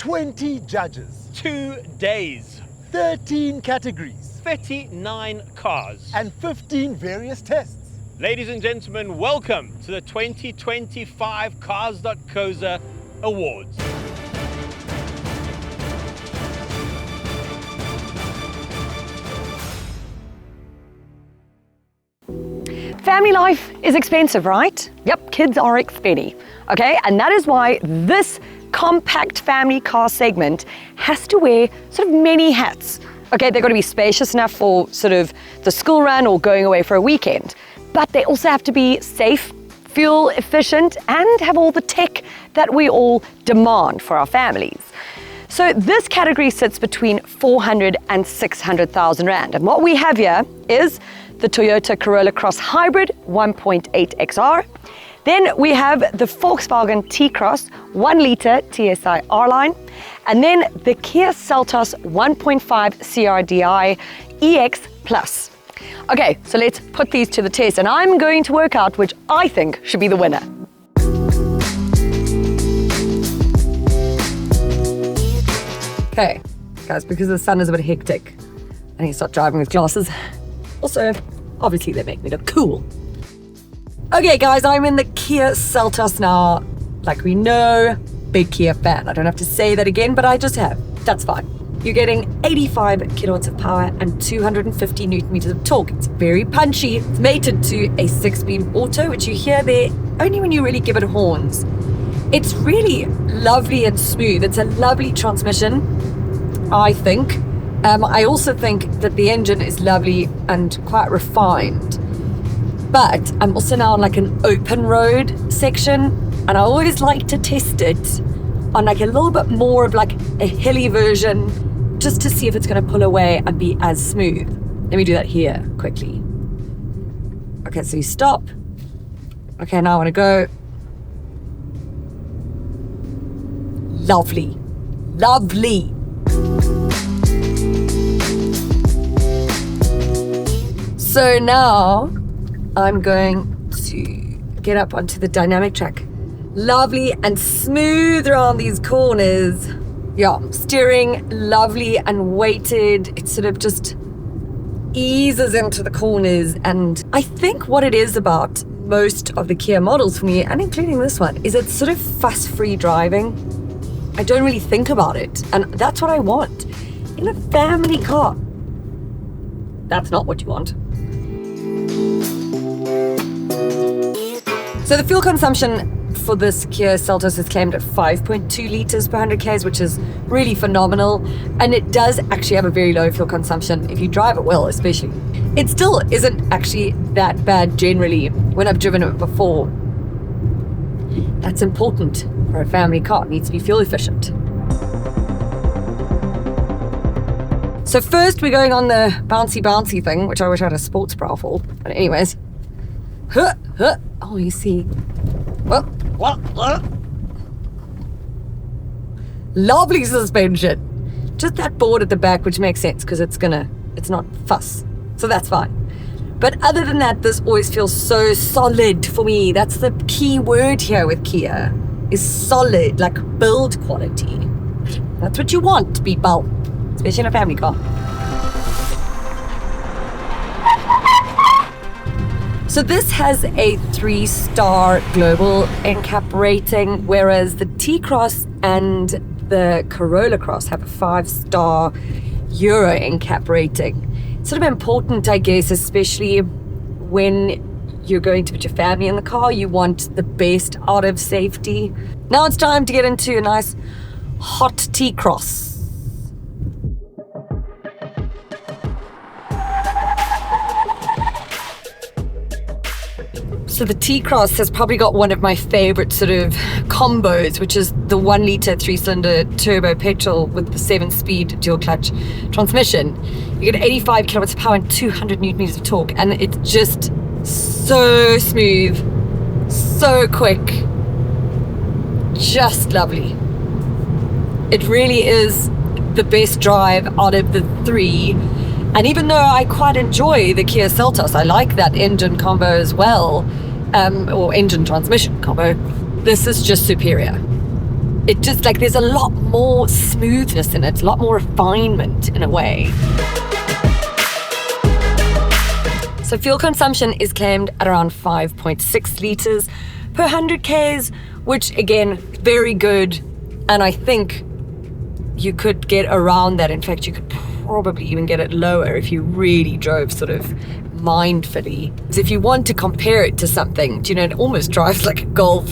20 judges, 2 days, 13 categories, 39 cars. and 15 various tests. Ladies and gentlemen, welcome to the 2025 Cars.co.za Awards. Family life is expensive, right? Yep, kids are expensive, okay? And that is why this compact family car segment has to wear sort of many hats. Okay, they've got to be spacious enough for sort of the school run or going away for a weekend. But they also have to be safe, fuel efficient, and have all the tech that we all demand for our families. So this category sits between 400 and 600,000 Rand. And what we have here is the Toyota Corolla Cross Hybrid 1.8 XR. Then we have the Volkswagen T-Cross 1 litre TSI R-Line. And then the Kia Seltos 1.5 CRDI EX Plus. Okay, so let's put these to the test, and I'm going to work out which I think should be the winner. Okay, guys, because the sun is a bit hectic, I need to start driving with glasses. Also, obviously they make me look cool. Okay, guys, I'm in the Kia Seltos now. Like we know, big Kia fan. I don't have to say that again, but I just have. That's fine. You're getting 85 kilowatts of power and 250 newton meters of torque. It's very punchy. It's mated to a 6-speed auto, which you hear there only when you really give it horns. It's really lovely and smooth. It's a lovely transmission, I think. I also think that the engine is lovely and quite refined. But I'm also now on like an open road section, and I always like to test it on like a little bit more of like a hilly version, just to see if it's going to pull away and be as smooth. Let me do that here quickly. Okay, so you stop. Okay, now I want to go. Lovely. Lovely. So now I'm going to get up onto the dynamic track. Lovely and smooth around these corners. Yeah, steering lovely and weighted. It sort of just eases into the corners. And I think what it is about most of the Kia models for me, and including this one, is it's sort of fuss-free driving. I don't really think about it. And that's what I want in a family car. That's not what you want. So the fuel consumption for this Kia Seltos is claimed at 5.2 litres per 100 k's, which is really phenomenal. And it does actually have a very low fuel consumption if you drive it well, especially. It still isn't actually that bad generally when I've driven it before. That's important for a family car. It needs to be fuel efficient. So first we're going on the bouncy thing, which I wish I had a sports bra for. But anyways. Oh, you see. Lovely suspension. Just that board at the back, which makes sense because it's not fuss. So that's fine. But other than that, this always feels so solid for me. That's the key word here with Kia, is solid, like build quality. That's what you want, people, especially in a family car. So this has a 3-star global NCAP rating, whereas the T-Cross and the Corolla Cross have a 5-star Euro NCAP rating. It's sort of important, I guess, especially when you're going to put your family in the car. You want the best out of safety. Now it's time to get into a nice hot T-Cross. So the T-Cross has probably got one of my favorite sort of combos, which is the 1 litre 3-cylinder turbo petrol with the 7-speed dual clutch transmission. You get 85 kilowatts of power and 200 newton meters of torque, and it's just so smooth, so quick, just lovely. It really is the best drive out of the three. And even though I quite enjoy the Kia Seltos, I like that engine combo as well, or engine transmission combo, this is just superior. it just like there's a lot more smoothness in it, a lot more refinement in a way. So fuel consumption is claimed at around 5.6 litres per 100 Ks, which again, very good. And I think you could get around that. In fact, you could probably even get it lower if you really drove sort of mindfully. So if you want to compare it to something, you know, it almost drives like a Golf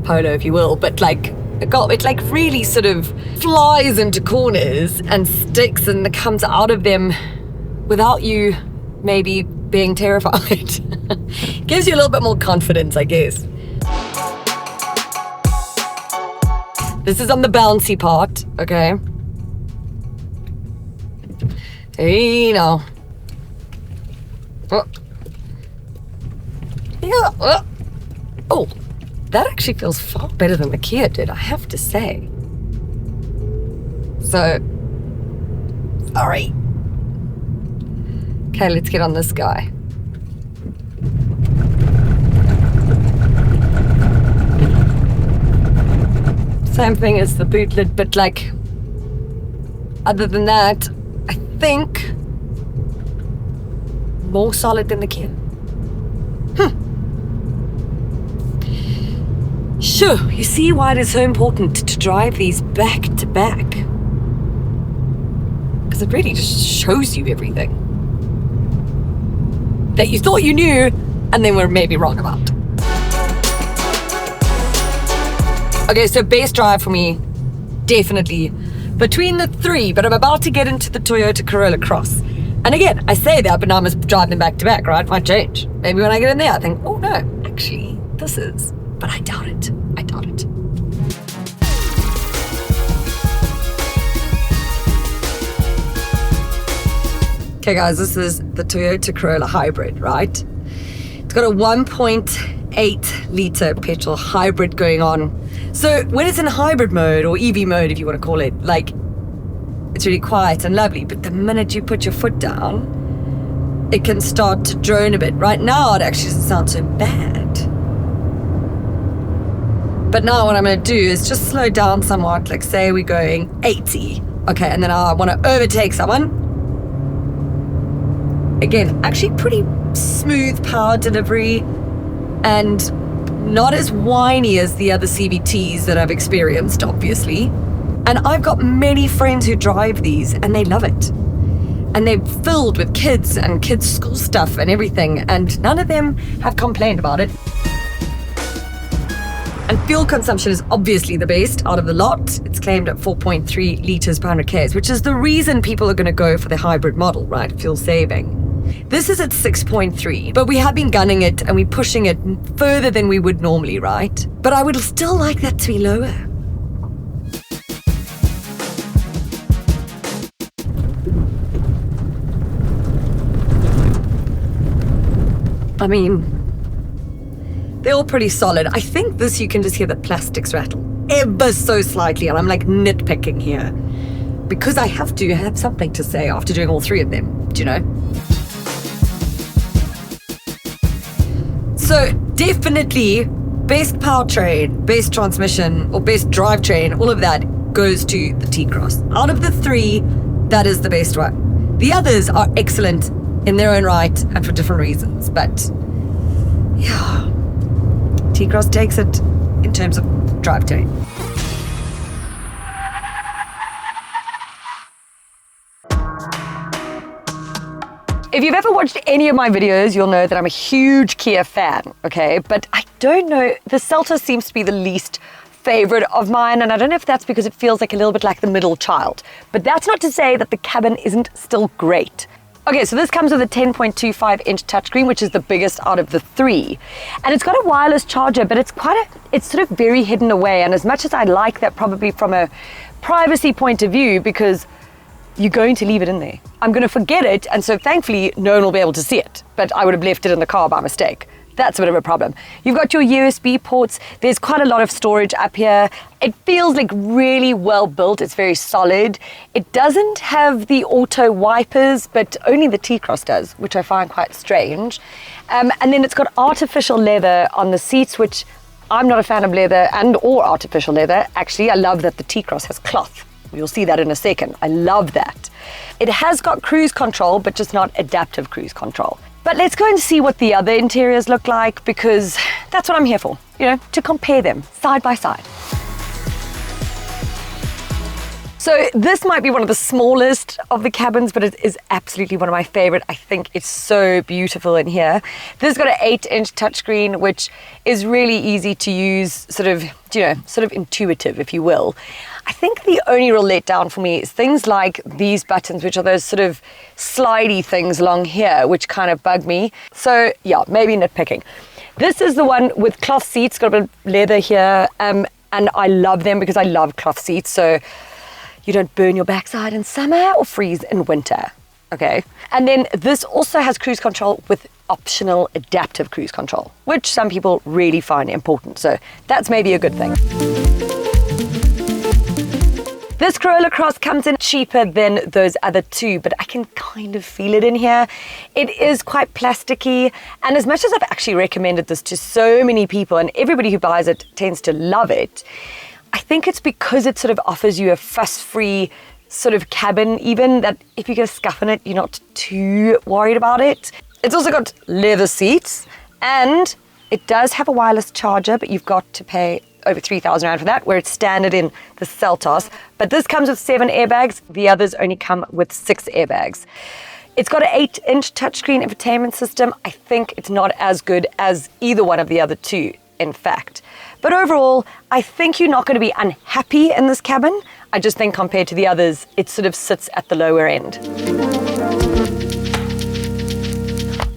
Polo, if you will, but like a Golf, it like really sort of flies into corners and sticks and comes out of them without you maybe being terrified. Gives you a little bit more confidence, I guess. This is on the bouncy part, okay? Hey, now. Oh. Yeah. Oh, that actually feels far better than the Kia did, I have to say. So, sorry. Okay, let's get on this guy. Same thing as the boot lid, but like, other than that, I think more solid than the Kia. Sure, you see why it is so important to drive these back to back. Because it really just shows you everything that you thought you knew and then were maybe wrong about. Okay, so base drive for me, definitely between the three, but I'm about to get into the Toyota Corolla Cross. And again, I say that, but now I must drive them back to back, right? Might change. Maybe when I get in there, I think, oh no, actually, this is, but I doubt it. I doubt it. Okay guys, this is the Toyota Corolla Hybrid, right? It's got a 1.8 litre petrol hybrid going on. So when it's in hybrid mode, or EV mode if you want to call it, like, it's really quiet and lovely, but the minute you put your foot down, it can start to drone a bit. Right now, it actually doesn't sound so bad. But now what I'm going to do is just slow down somewhat, like say we're going 80. Okay, and then I want to overtake someone. Again, actually pretty smooth power delivery and not as whiny as the other CVTs that I've experienced, obviously. And I've got many friends who drive these and they love it. And they're filled with kids and kids' school stuff and everything, and none of them have complained about it. And fuel consumption is obviously the best out of the lot. It's claimed at 4.3 litres per 100 Ks, which is the reason people are going to go for the hybrid model, right? Fuel saving. This is at 6.3, but we have been gunning it and we're pushing it further than we would normally, right? But I would still like that to be lower. I mean, they're all pretty solid. I think this, you can just hear the plastics rattle ever so slightly, and I'm like nitpicking here because I have to have something to say after doing all three of them, do you know? So definitely best powertrain, best transmission, or best drivetrain, all of that goes to the T-Cross. Out of the three, that is the best one. The others are excellent in their own right and for different reasons, but yeah, T-Cross takes it in terms of drivetrain. If you've ever watched any of my videos, you'll know that I'm a huge Kia fan, okay? But I don't know, the Seltos seems to be the least favorite of mine, and I don't know if that's because it feels like a little bit like the middle child. But that's not to say that the cabin isn't still great. Okay, so this comes with a 10.25-inch touchscreen, which is the biggest out of the three. And it's got a wireless charger, but it's sort of very hidden away. And as much as I like that probably from a privacy point of view, because you're going to leave it in there. I'm going to forget it, and so thankfully no one will be able to see it. But I would have left it in the car by mistake. That's a bit of a problem. You've got your USB ports. There's quite a lot of storage up here. It feels like really well built. It's very solid. It doesn't have the auto wipers, but only the T-Cross does, which I find quite strange. And then it's got artificial leather on the seats, which I'm not a fan of leather or artificial leather. Actually, I love that the T-Cross has cloth. You'll see that in a second. I love that. It has got cruise control, but just not adaptive cruise control. But let's go and see what the other interiors look like, because that's what I'm here for, to compare them side by side. So this might be one of the smallest of the cabins, but it is absolutely one of my favorite. I think it's so beautiful in here. This has got an 8-inch touchscreen, which is really easy to use, sort of intuitive, if you will. I think the only real letdown for me is things like these buttons, which are those sort of slidey things along here, which kind of bug me. So yeah, maybe nitpicking. This is the one with cloth seats, got a bit of leather here, and I love them because I love cloth seats. So you don't burn your backside in summer or freeze in winter, okay? And then this also has cruise control with optional adaptive cruise control, which some people really find important. So that's maybe a good thing. This Corolla Cross comes in cheaper than those other two, but I can kind of feel it in here. It is quite plasticky, and as much as I've actually recommended this to so many people, and everybody who buys it tends to love it, I think it's because it sort of offers you a fuss-free sort of cabin, even that if you get a scuff in it, you're not too worried about it. It's also got leather seats, and it does have a wireless charger, but you've got to pay over 3,000 Rand for that, where it's standard in the Seltos. But this comes with 7 airbags. The others only come with 6 airbags. It's got an 8-inch touchscreen infotainment system. I think it's not as good as either one of the other two, in fact. But overall, I think you're not going to be unhappy in this cabin. I just think compared to the others, it sort of sits at the lower end.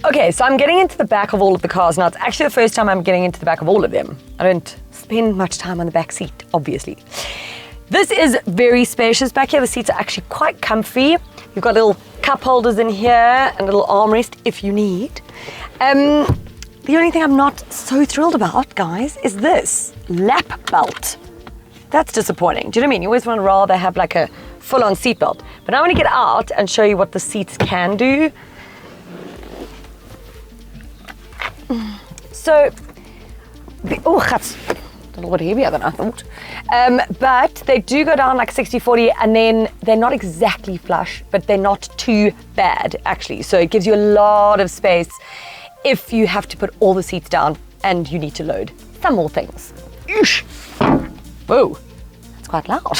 Okay, so I'm getting into the back of all of the cars now. It's actually the first time I'm getting into the back of all of them. I don't spend much time on the back seat, obviously. This is very spacious back here. The seats are actually quite comfy. You've got little cup holders in here and a little armrest if you need. The only thing I'm not so thrilled about, guys, is this lap belt. That's disappointing. Do you know what I mean? You always want to rather have like a full-on seat belt. But I want to get out and show you what the seats can do. So, that's a little bit heavier than I thought. But they do go down like 60-40, and then they're not exactly flush, but they're not too bad, actually. So it gives you a lot of space if you have to put all the seats down and you need to load some more things. Eesh. Whoa, that's quite loud.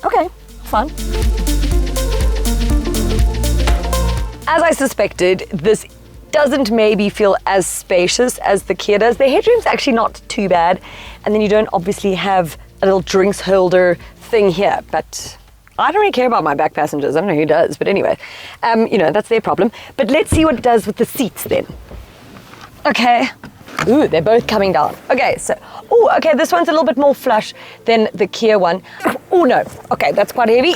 Okay, fun. As I suspected, this doesn't maybe feel as spacious as the Kia does. The headroom's actually not too bad, and then you don't obviously have a little drinks holder thing here, but I don't really care about my back passengers. I don't know who does, but anyway, that's their problem. But let's see what it does with the seats then. Okay. Ooh, they're both coming down. Okay, so, okay, this one's a little bit more flush than the Kia one. Oh no, okay, that's quite heavy.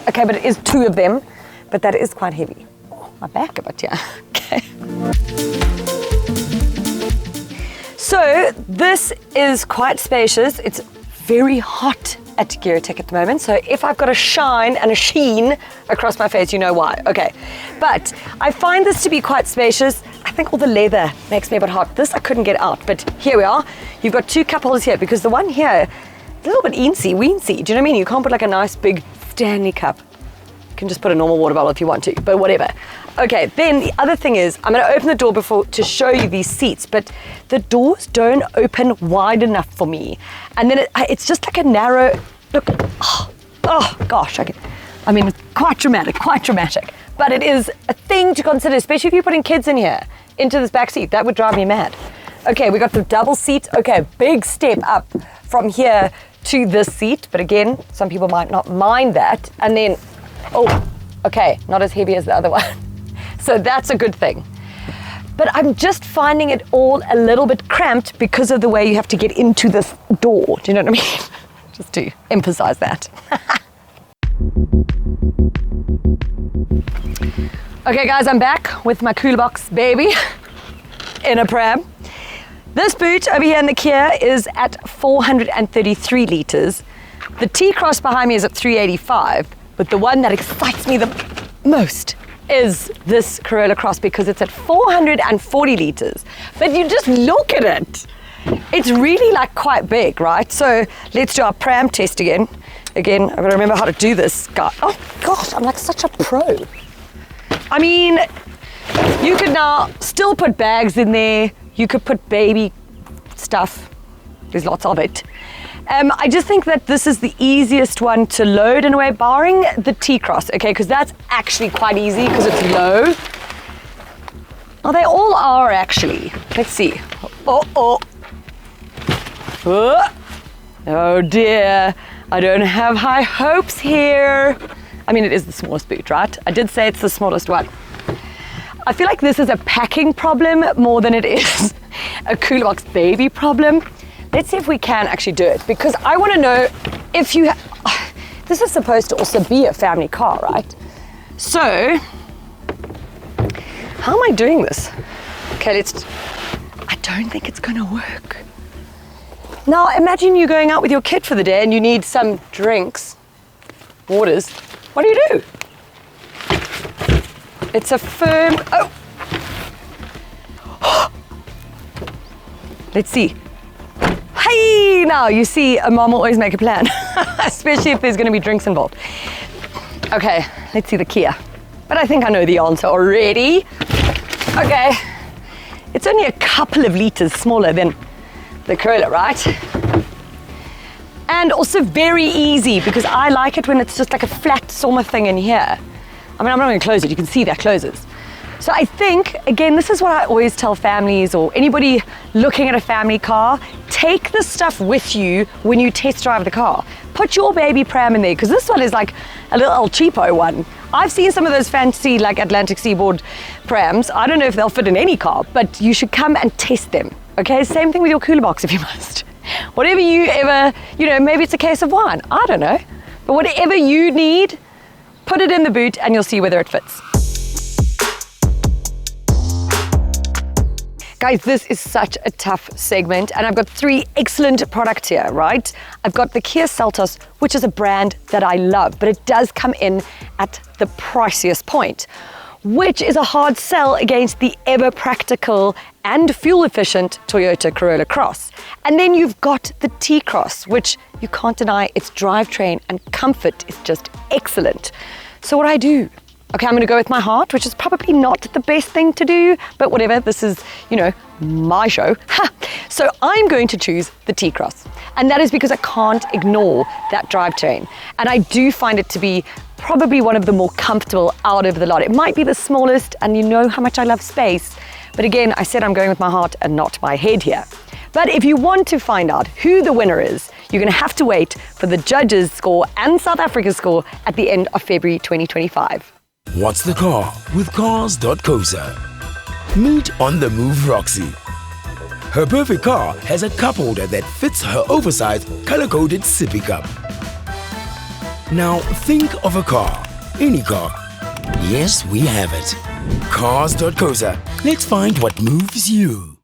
Okay, but it is 2 of them, but that is quite heavy. Oh, my back a bit, yeah. Okay. So this is quite spacious. It's very hot at Geartech at the moment. So if I've got a shine and a sheen across my face, you know why. Okay, but I find this to be quite spacious. I think all the leather makes me a bit hot. This I couldn't get out, but here we are. You've got 2 cup holders here, because the one here is a little bit weensy. Do you know what I mean? You can't put like a nice big Stanley cup. You can just put a normal water bottle if you want to, but whatever. Okay, then the other thing is, I'm going to open the door to show you these seats, but the doors don't open wide enough for me. And then it's just like a narrow, look, oh gosh, I mean, quite dramatic. But it is a thing to consider, especially if you're putting kids in here, into this back seat. That would drive me mad. Okay, we got the double seat. Okay, big step up from here to this seat. But again, some people might not mind that. And then, okay, not as heavy as the other one. So that's a good thing. But I'm just finding it all a little bit cramped because of the way you have to get into this door. Do you know what I mean? Just to emphasize that. Okay guys, I'm back with my cooler box baby in a pram. This boot over here in the Kia is at 433 litres. The T-Cross behind me is at 385, but the one that excites me the most is this Corolla Cross, because it's at 440 litres. But you just look at it. it's really like quite big, right? So let's do our pram test again. Again, I've got to remember how to do this, guy. Oh gosh, I'm like such a pro. I mean, you could now still put bags in there. You could put baby stuff. There's lots of it. I just think that this is the easiest one to load in a way, barring the T-Cross, okay? Because that's actually quite easy because it's low. Oh, they all are actually. Let's see. Oh. Oh dear. I don't have high hopes here. I mean, it is the smallest boot, right? I did say it's the smallest one. I feel like this is a packing problem more than it is a cooler box baby problem. Let's see if we can actually do it, because I want to know if you... This is supposed to also be a family car, right? So, how am I doing this? Okay, I don't think it's going to work. Now, imagine you going out with your kid for the day and you need some drinks, waters. What do? It's a firm... Oh! Let's see. Hey, now you see, a mom will always make a plan, especially if there's going to be drinks involved. Okay, let's see the Kia. But I think I know the answer already. Okay, it's only a couple of liters smaller than the Corolla, right? And also very easy, because I like it when it's just like a flat summer thing in here. I mean, I'm not going to close it. You can see that closes. So I think, again, this is what I always tell families or anybody looking at a family car, take the stuff with you when you test drive the car. Put your baby pram in there, because this one is like a little El Cheapo one. I've seen some of those fancy like Atlantic Seaboard prams. I don't know if they'll fit in any car, but you should come and test them. Okay, same thing with your cooler box if you must. Whatever you ever, maybe it's a case of wine. I don't know. But whatever you need, put it in the boot and you'll see whether it fits. Guys, this is such a tough segment, and I've got 3 excellent products here, right? I've got the Kia Seltos, which is a brand that I love, but it does come in at the priciest point, which is a hard sell against the ever practical and fuel efficient Toyota Corolla Cross. And then you've got the T-Cross, which you can't deny its drivetrain and comfort is just excellent. So what do I do? Okay, I'm going to go with my heart, which is probably not the best thing to do, but whatever, this is, my show. So I'm going to choose the T-Cross. And that is because I can't ignore that drivetrain. And I do find it to be probably one of the more comfortable out of the lot. It might be the smallest, and you know how much I love space. But again, I said I'm going with my heart and not my head here. But if you want to find out who the winner is, you're going to have to wait for the judges' score and South Africa's score at the end of February 2025. What's the car with Cars.co.za? Meet on the move Roxy. Her perfect car has a cup holder that fits her oversized, color-coded sippy cup. Now think of a car, any car. Yes, we have it. Cars.co.za. Let's find what moves you.